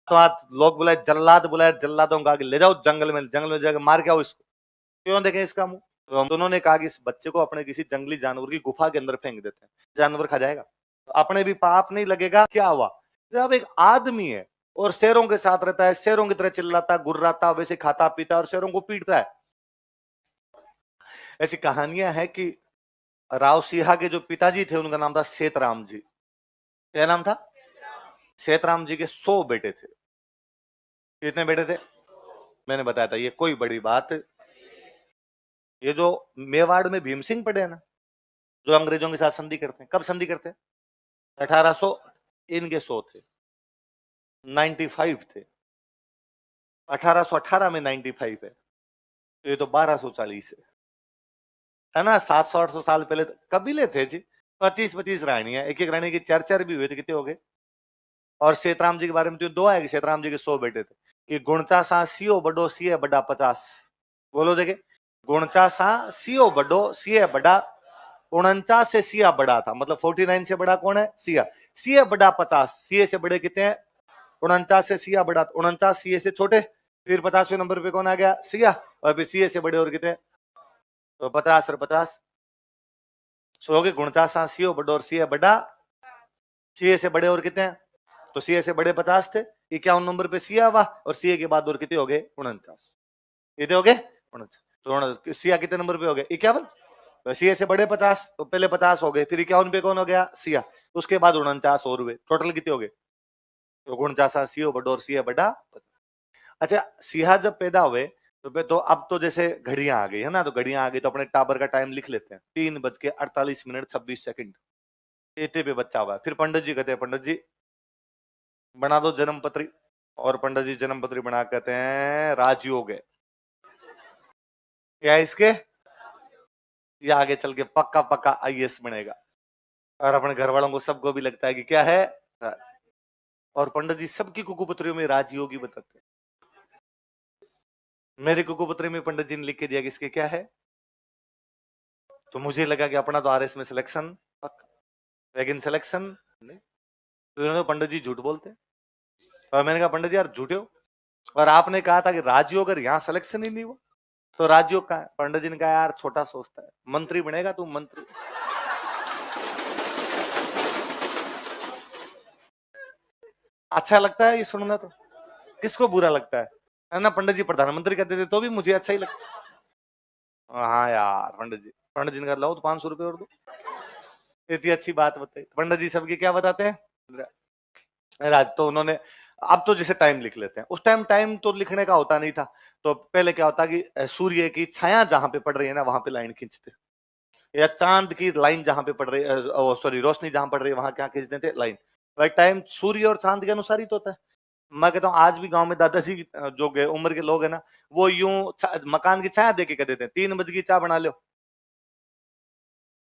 तो आज लोग बुलाए, जल्लाद बुलाए, जल्लादों का आगे ले जाओ जंगल में जाकर मार के आओ इसको। क्यों देखें इसका मुंह? तो हम दोनों ने कहा कि इस बच्चे को अपने किसी जंगली जानवर की गुफा के अंदर फेंक देते हैं, जानवर खा जाएगा, तो अपने भी पाप नहीं लगेगा। क्या हुआ? जब एक आदमी है और शेरों के साथ रहता है, शेरों की तरह चिल्लाता, गुर्राता, वैसे खाता पीता और शेरों को पीटता है। ऐसी कहानियां हैं कि राव सिंह के जो पिताजी थे उनका नाम था सेतराम जी। क्या नाम था? सेतराम जी के 100 बेटे थे। कितने बेटे थे? मैंने बताया था, ये कोई बड़ी बात। ये जो मेवाड़ में भीम सिंह पड़े हैं ना, जो अंग्रेजों के साथ संधि करते हैं, कब संधि करते हैं? 1800। इनके 100 थे, 95 थे। 1818 में 95 है, तो ये तो 1240 है ना। 700-800 साल पहले कबीले थे जी, 25-25 रानियां, एक एक रानी की 4-4 भी हुए थे, कितने हो गए? और सेतराम जी के बारे में तो दो है कि सेतराम जी के 100 बेटे थे कि गुणचा सा सीओ बड़ो सीए बड़ा 50। बोलो देखे, गुणचा सा सीओ बड़ो सीए बड़ा 49 से सिया बड़ा था, मतलब 49 से बड़ा कौन है? सिया। सिया बड़ा 50, सीए से बड़े कितने हैं? 49 से सिया बड़ा, 49 सीए से छोटे, फिर 50वें नंबर पे कौन आ गया? सिया। और फिर सीए से बड़े और कितने? तो 50 और 50 सो गए 49 सीओ बड़ो और सीए बड़ा, सीए से बड़े और कितने हैं? तो सीए से बड़े 50 थे, 51 नंबर पे सिया हुआ, और सीए के बाद और कितने हो गए? 49। कितने हो गए? 49। तो सिया कितने नंबर पे हो गए? 51। तो सीए से बड़े 50, तो पहले 50 हो गए, फिर 51 पे कौन हो गया? सिया। उसके बाद 49 और हुए, टोटल कितने हो गए? तो 49 सीओ बड़ो और सीए बड़ा 50। अच्छा, सिया जब पैदा हुए तो अब तो जैसे घड़ियां आ गई है ना, तो घड़ियां आ गई तो अपने टाबर का टाइम लिख लेते हैं, 3:48 इतने पे बच्चा हुआ। फिर पंडित जी कहते हैं, पंडित जी बना दो जन्म पत्री। और पंडित जी जन्म पत्री बना कहते हैं राजयोग है। क्या है इसके? ये आगे चल के पक्का पक्का आईएएस बनेगा। और अपने घर वालों को सबको भी लगता है कि क्या है? राज। और पंडित जी सबकी कुकुपत्रियों में राजयोगी बताते हैं। मेरे कुकुपत्री में पंडित जी ने लिख के दिया कि इसके क्या है, तो मुझे लगा कि अपना तो आरएस में सिलेक्शन पक्का, लेकिन सिलेक्शन नहीं। तो पंडित जी झूठ बोलते हैं। और मैंने कहा पंडित जी यार झूठे हो, और आपने कहा था कि राजयोग अगर यहाँ सिलेक्शन ही नहीं हुआ तो राजयोग कहाँ है? पंडित जी ने कहा यार छोटा सोचता है, मंत्री बनेगा तू मंत्री। अच्छा लगता है ये सुनना, तो किसको बुरा लगता है ना? पंडित जी प्रधानमंत्री कहते थे तो भी मुझे अच्छा ही लगता। हाँ यार, पंडित जी ने कहा लाओ तो 500 रुपए और दो। इतनी अच्छी बात बताई। पंडित जी सबकी क्या बताते हैं? राज। तो उन्होंने, अब तो जैसे टाइम लिख लेते हैं, उस टाइम टाइम तो लिखने का होता नहीं था। तो पहले क्या होता कि सूर्य की छाया जहां पे पड़ रही है ना, वहां पे लाइन खींचते, या चांद की लाइन जहां पे पड़ रही है, सॉरी रोशनी जहां पड़ रही है वहां क्या खींचते थे? लाइन। भाई टाइम सूर्य और चांद के अनुसार ही तो होता है। मैं कहता हूँ आज भी गांव में दादाजी जो उम्र के लोग है ना, वो यूं मकान की छाया देके कह देते हैं 3 बजे की चाय बना लो।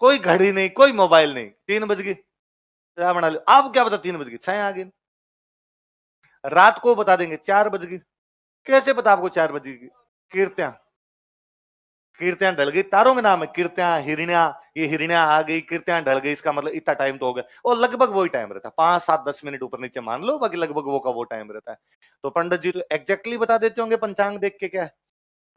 कोई घड़ी नहीं, कोई मोबाइल नहीं, 3 बजे की चाय बना लो। आप क्या पता 3 बजे की छाया आ गई। रात को बता देंगे 4 बजे की। कैसे पता आपको 4 बजे की? कीर्तियां, कीर्तियां ढल गई, तारों के नाम है कीर्तियां, हिरण्या। ये हिरण्या आ गई, कीर्तियां ढल गई, इसका मतलब इतना टाइम तो हो गया। और लगभग वही टाइम रहता है, 5-7-10 मिनट ऊपर नीचे मान लो, बाकी लगभग वो का वो टाइम रहता है। तो पंडित जी तो एग्जैक्टली बता देते होंगे पंचांग देख के। क्या है?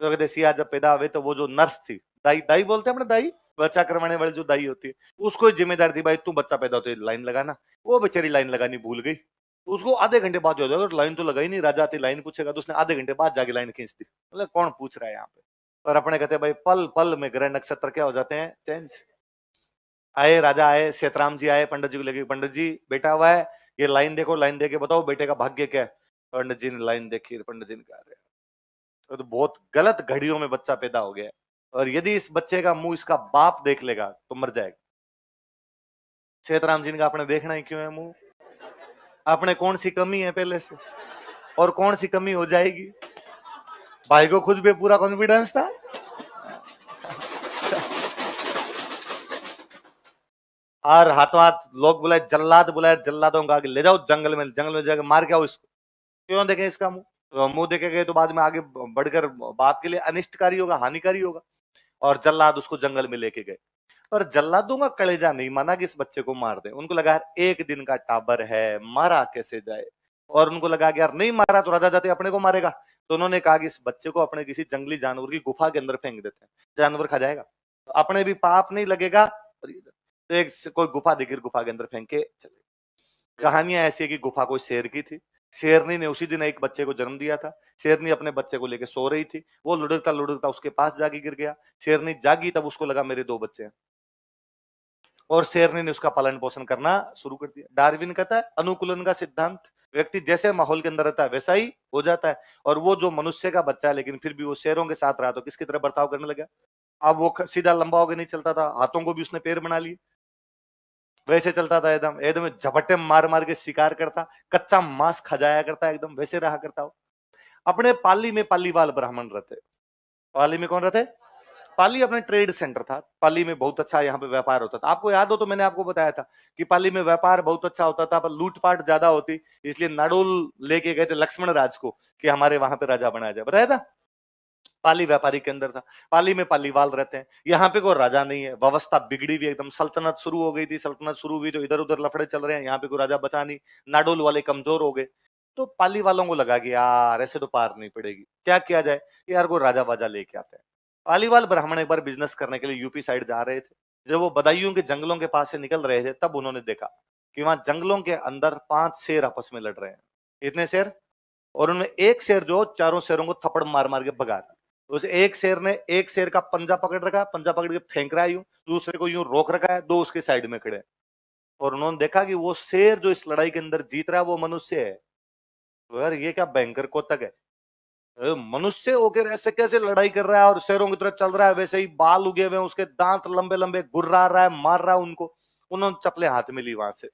तो कहते सिया जब पैदा हुए तो वो जो नर्स थी, दाई, दाई बोलते हैं अपने, दाई, बच्चा करवाने वाली जो दाई होती है, उसको जिम्मेदार थी भाई तू बच्चा पैदा होते लाइन लगाना। वो बेचारी लाइन लगानी भूल गई। उसको आधे घंटे बाद याद आया, लाइन तो लगाई नहीं, राजा आती लाइन पूछेगा, तो उसने आधे घंटे बाद जाके लाइन खींच दी। मतलब कौन पूछ रहा है यहाँ पे? और अपने कहते भाई पल पल में ग्रह नक्षत्र क्या हो जाते हैं? चेंज। आए राजा, आए सेतराम जी, आए पंडित जी को लेके, पंडित जी बेटा हुआ है, ये लाइन देखो, लाइन देके बताओ बेटे का भाग्य क्या है। पंडित जी ने लाइन देखी, पंडित जी ने कहा तो बहुत गलत घड़ियों में बच्चा पैदा हो गया, और यदि इस बच्चे का मुंह इसका बाप देख लेगा तो मर जाएगा। सेतराम जी ने कहा आपने देखना ही क्यों है मुंह? आपने कौन सी कमी है पहले से, और कौन सी कमी हो जाएगी? भाई को खुद पे पूरा कॉन्फिडेंस था। और हाथों हाथ लोग बुलाए, जल्लाद बुलाए, जल्लादों का आगे ले जाओ जंगल में जाकर मार के आओ इसको। क्यों देखें इसका मुंह? तो मुंह देखे गए तो बाद में आगे बढ़कर बाप के लिए अनिष्टकारी होगा, हानिकारी होगा। और जल्लाद उसको जंगल में लेके गए। पर जल्लादों का कलेजा नहीं माना कि इस बच्चे को मार दे। उनको लगा एक दिन का टाबर है, मारा कैसे जाए। और उनको लगा कि यार नहीं मारा तो राजा जाते अपने को मारेगा, तो उन्होंने कहा कि इस बच्चे को अपने किसी जंगली जानवर की गुफा के अंदर फेंक देते हैं, जानवर खा जाएगा, तो अपने भी पाप नहीं लगेगा। तो एक कोई गुफा दिखी, गुफा के अंदर फेंक के चले। कहानियां ऐसी है कि गुफा कोई शेर की थी, शेरनी ने उसी दिन एक बच्चे को जन्म दिया था। शेरनी अपने बच्चे को लेकर सो रही थी, वो लुढ़कता लुढ़कता उसके पास जाके गिर गया। शेरनी जागी, तब उसको लगा मेरे दो बच्चे हैं, और शेरनी ने उसका पालन पोषण करना शुरू कर दिया। डार्विन कहता है अनुकूलन का सिद्धांत, व्यक्ति जैसे माहौल के अंदर रहता है वैसा ही हो जाता है। और वो जो मनुष्य का बच्चा है लेकिन फिर भी वो शेरों के साथ रहा, तो किसकी तरह बर्ताव करने लगा। अब वो सीधा लंबा होकर नहीं चलता था, हाथों को भी उसने पैर बना लिए, वैसे चलता था, एकदम एकदम झपट्टे मार मार के शिकार करता, कच्चा मांस खा जाया करता, एकदम वैसे रहा करता हो। अपने पाली में पालीवाल ब्राह्मण रहते। पाली में कौन रहते? पाली अपने ट्रेड सेंटर था, पाली में बहुत अच्छा यहाँ पे व्यापार होता था। आपको याद हो तो मैंने आपको बताया था कि पाली में व्यापार बहुत अच्छा होता था, पर लूटपाट ज्यादा होती, इसलिए नाडोल लेके गए थे लक्ष्मण राज को कि हमारे वहां पे राजा बनाया जाए, बताया था। पाली व्यापारी के अंदर था, पाली में पालीवाल रहते हैं। यहाँ पे कोई राजा नहीं है, व्यवस्था बिगड़ी हुई एकदम, सल्तनत शुरू हो गई थी, सल्तनत शुरू हुई तो इधर उधर लफड़े चल रहे हैं, यहाँ पे कोई राजा बचा नहीं, नाडोल वाले कमजोर हो गए। तो पाली वालों को लगा कि यार ऐसे तो पार नहीं पड़ेगी, क्या किया जाए, यार कोई राजा वाजा लेके आते हैं। पालीवाल ब्राह्मण एक बार बिजनेस करने के लिए यूपी साइड जा रहे थे। जब वो बदायूं के जंगलों के पास से निकल रहे थे, तब उन्होंने देखा कि वहां जंगलों के अंदर 5 शेर आपस में लड़ रहे हैं। इतने शेर, और उनमें एक शेर जो चारों शेरों को थप्पड़ मार मार के भगा रहा। उस एक शेर ने एक शेर का पंजा पकड़ रखा, पंजा पकड़ के फेंक रहा है यूं, दूसरे को यूं रोक रखा है, दो उसके साइड में खड़े हैं। और उन्होंने देखा कि वो शेर जो इस लड़ाई के अंदर जीत रहा है वो मनुष्य है। तो यार ये क्या भयंकर कोतक है, मनुष्य होकर ऐसे कैसे लड़ाई कर रहा है, और शेरों की तरह चल रहा है, वैसे ही बाल उगे हुए हैं उसके, दांत लंबे लंबे, गुर्रा रहा है, मार रहा है उनको। उन्होंने चप्पलें हाथ में ली वहां से,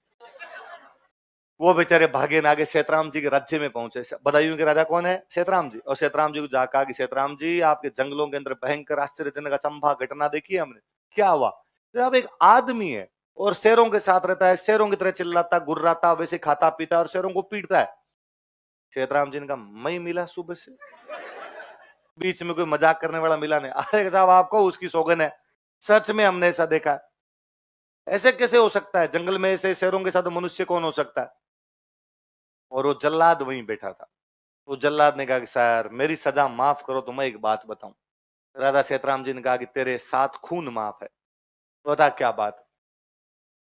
वो बेचारे भागे ना आगे सेतराम जी के राज्य में पहुंचे। बदायूं के राजा कौन है? सेतराम जी। और सेतराम जी को जाकर कहा कि सेतराम जी, आपके जंगलों के अंदर भयंकर आश्चर्यजनक अचंभा घटना देखी है हमने। क्या हुआ? तो अब एक आदमी है और शेरों के साथ रहता है, शेरों की तरह चिल्लाता, गुर्राता, वैसे खाता पीता और शेरों को पीटता है। सेतराम जी ने कहा मैं मिला सुबह से, बीच में कोई मजाक करने वाला मिला नहीं। अरे साहब आपको उसकी सौगन है, सच में हमने ऐसा देखा है। ऐसे कैसे हो सकता है, जंगल में ऐसे शेरों के साथ मनुष्य कौन हो सकता है? और वो जल्लाद वहीं बैठा था। तो जल्लाद ने कहा कि सर मेरी सजा माफ करो, तो मैं एक बात बताऊं। राजा सेतराम जी ने कहा कि तेरे 7 खून माफ है। बता क्या बात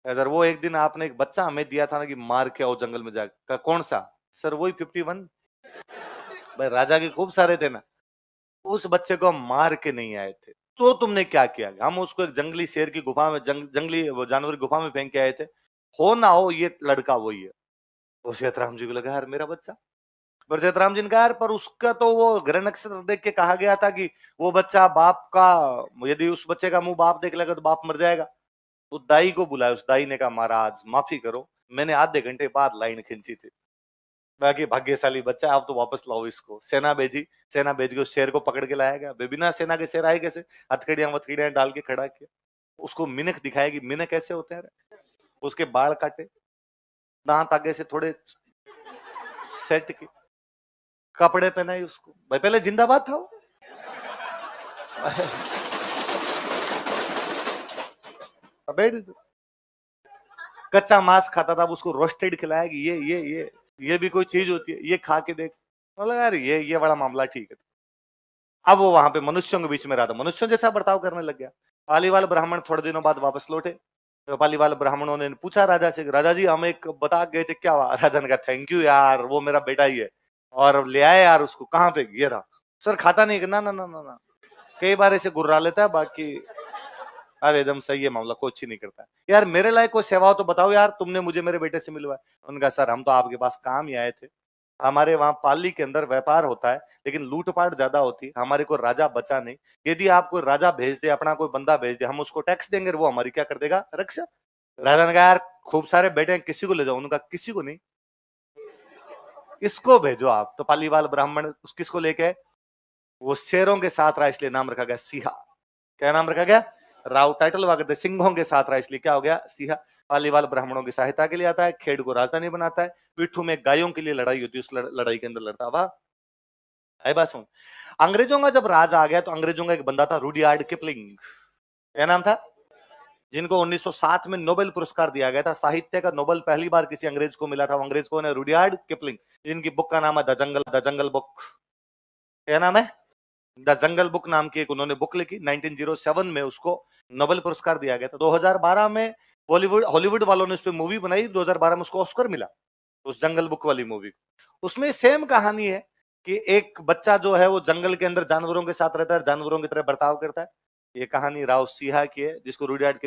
है? सर वो एक दिन आपने एक बच्चा हमें दिया था ना कि मार के आओ जंगल में जाकर। कौन सा? सर वही 51। भाई राजा के खूब सारे थे ना, उस बच्चे को हम मार के नहीं आए थे। तो तुमने क्या किया? हम उसको एक जंगली शेर की गुफा में, जंगली जानवर की गुफा में फेंक के आए थे। हो ना हो ये लड़का वही है। तो सेतराम जी को लगा यार मेरा बच्चा। पर सेतराम जी ने कहा यार, पर उसका तो वो ग्रह नक्षत्र देख के कहा गया था कि वो बच्चा बाप का, यदि उस बच्चे का मुंह बाप देख लेगा तो बाप मर जाएगा। तो दाई को बुलाया, उस दाई ने कहा महाराज माफी करो, मैंने आधे घंटे बाद लाइन खींची थी, बाकी भाग्यशाली बच्चा, आप तो वापस लाओ इसको। सेना भेजी, सेना भेज के उस शेर को पकड़ के लाया गया। बिना सेना के शेर आए कैसे? हथकड़ियां वथकड़ियां डाल के खड़ा किया, उसको मिनक दिखाया कि मिनक कैसे होते हैं। उसके बाल काटे, दांत आगे से थोड़े सेट किए, कपड़े पहनाए उसको। भाई पहले जिंदाबाद था वो। बैठ, कच्चा मांस खाता था, उसको रोस्टेड खिलाया कि ये भी कोई चीज होती है, ये खा के देख। बोला यार ये बड़ा मामला ठीक है। अब वो वहां पे मनुष्यों के बीच में रहा था, मनुष्यों जैसा बर्ताव करने लग गया। पालीवाल ब्राह्मण थोड़े दिनों बाद वापस लौटे। तो पालीवाल ब्राह्मणों ने पूछा राजा से, राजा जी हम एक बता गए थे, क्या हुआ? राजा ने कहा थैंक यू यार, वो मेरा बेटा ही है, और ले आए यार उसको। कहाँ पे? ये रहा। सर खाता नहीं? ना ना ना ना ना, कई बार ऐसे गुर्रा लेता है, बाकी अरे एकदम सही है मामला, कुछ ही नहीं करता। यार मेरे लायक कोई सेवा हो तो बताओ यार, तुमने मुझे मेरे बेटे से मिलवाया। उनका सर हम तो आपके पास काम ही आए थे, हमारे वहां पाली के अंदर व्यापार होता है लेकिन लूटपाट ज्यादा होती है, हमारे को राजा बचा नहीं। यदि आप कोई राजा भेज दे, अपना कोई बंदा भेज दे, हम उसको टैक्स देंगे, वो हमारी क्या कर देगा? रक्षा। राजा ने कहा यार खूब सारे बेटे हैं, किसी को ले जाओ। उनका किसी को नहीं, इसको भेजो आप। तो पालीवाल ब्राह्मण उस किसको लेके आए? वो शेरों के साथ रहा इसलिए नाम रखा गया सिंहा। क्या नाम रखा गया? राव टाइटल हुआ करते, सिंहों के साथ रहा इसलिए क्या हो गया? सिंहा। पालीवाल ब्राह्मणों की सहायता के लिए आता है, खेड़ को राजधानी बनाता है, पिट्ठू में गायों के लिए लड़ाई होती है, उस लड़ाई के अंदर लड़ता। वाह, आई बात सुन। अंग्रेजों का जब राज आ गया तो अंग्रेजों का एक बंदा था रुडयार्ड किपलिंग। क्या नाम था? जिनको 1907 में नोबेल पुरस्कार दिया गया था। साहित्य का नोबेल पहली बार किसी अंग्रेज को मिला था। वो अंग्रेज कौन है? रुडयार्ड किपलिंग, जिनकी बुक का नाम है द जंगल बुक। क्या नाम है? द जंगल बुक नाम की एक उन्होंने बुक लिखी। 1907 में उसको नोबेल पुरस्कार दिया गया था। 2012 में बॉलीवुड हॉलीवुड वालों ने उस पर मूवी बनाई। 2012 में उसको ऑस्कर मिला उस जंगल बुक वाली मूवी। उसमें सेम कहानी है कि एक बच्चा जो है वो जंगल के अंदर जानवरों के साथ रहता है, जानवरों की तरह बर्ताव करता है। ये कहानी राव सिंह की है, जिसको रुडयार्ड